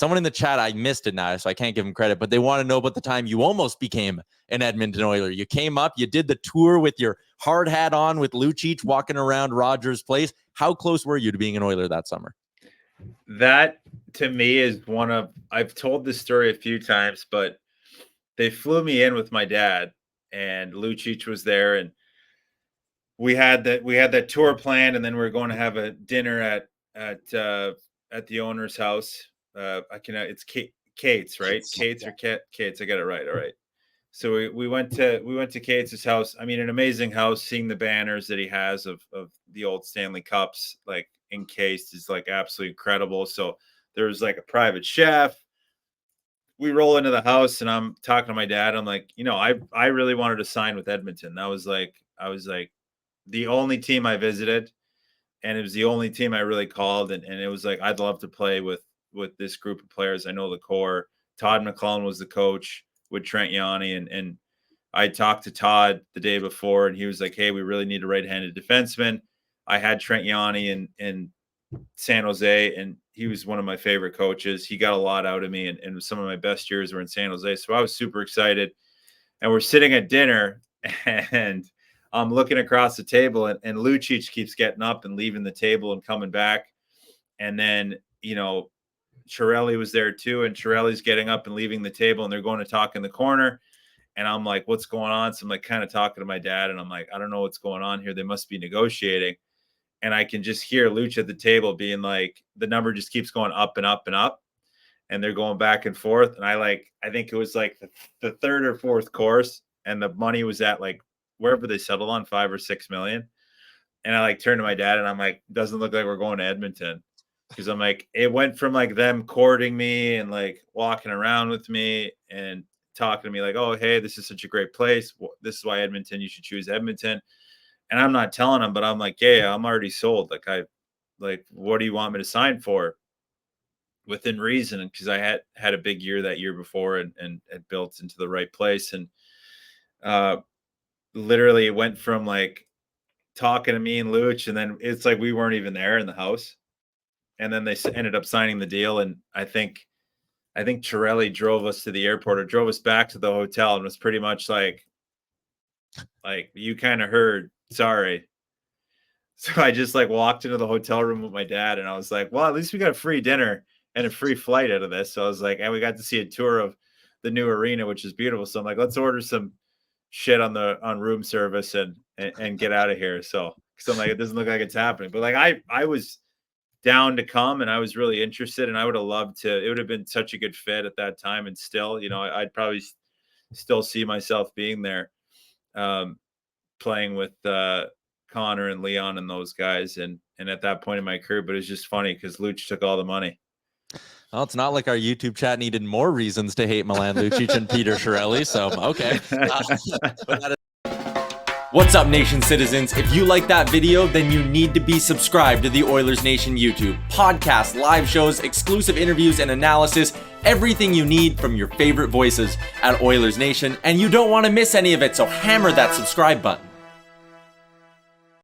someone in the chat, I missed it now, so I can't give him credit, but they want to know about the time you almost became an Edmonton Oiler. You came up, you did the tour with your hard hat on with Lucic walking around Rogers Place. How close were you to being an Oiler that summer? That, to me, is I've told this story a few times, but they flew me in with my dad, and Lucic was there, and we had that tour planned, and then we were going to have a dinner at the owner's house. It's Katz, right? Katz or Katz. I got it right. All right. So we went to Katz's house. I mean, an amazing house. Seeing the banners that he has of the old Stanley Cups, like encased, is like absolutely incredible. So there's like a private chef. We roll into the house, and I'm talking to my dad. I'm like, I really wanted to sign with Edmonton. I was like the only team I visited, and it was the only team I really called. And it was like, I'd love to play with this group of players. I know the core. Todd McClellan was the coach with Trent Yanni. And I talked to Todd the day before, and he was like, hey, we really need a right-handed defenseman. I had Trent Yanni in San Jose, and he was one of my favorite coaches. He got a lot out of me, and some of my best years were in San Jose. So I was super excited. And we're sitting at dinner, and I'm looking across the table, and Lucic keeps getting up and leaving the table and coming back. And then, Chiarelli was there too, and Chiarelli's getting up and leaving the table, and they're going to talk in the corner. And I'm like, what's going on? So I'm like kind of talking to my dad, and I'm like, I don't know what's going on here. They must be negotiating. And I can just hear Luch at the table being like, the number just keeps going up and up and up. And they're going back and forth. And I think it was like the third or fourth course, and the money was at like wherever they settled on, $5 or $6 million. And I turned to my dad, and I'm like, doesn't look like we're going to Edmonton. Because I'm like, it went from like them courting me and like walking around with me and talking to me like, oh, hey, this is such a great place. This is why Edmonton, you should choose Edmonton. And I'm not telling them, but I'm like, yeah, I'm already sold. What do you want me to sign for? Within reason. Because I had a big year that year before and had built into the right place. And literally it went from like talking to me and Luch, and then it's like we weren't even there in the house. And then they ended up signing the deal. And I think Chiarelli drove us to the airport, or drove us back to the hotel, and was pretty much like you kind of heard, sorry. So I just walked into the hotel room with my dad, and I was like, well, at least we got a free dinner and a free flight out of this. So I was like, and we got to see a tour of the new arena, which is beautiful. So I'm like, let's order some shit on room service and get out of here. So, cause I'm like, it doesn't look like it's happening, but I was down to come, and I was really interested, and I would have loved to. It would have been such a good fit at that time, and still, I'd probably still see myself being there, playing with Connor and Leon and those guys, and at that point in my career. But it's just funny because Luch took all the money. Well, it's not like our YouTube chat needed more reasons to hate Milan Lucic and Peter Chiarelli. So, okay. What's up, Nation citizens? If you like that video, then you need to be subscribed to the Oilers Nation YouTube. Podcasts, live shows, exclusive interviews, and analysis. Everything you need from your favorite voices at Oilers Nation. And you don't want to miss any of it, so hammer that subscribe button.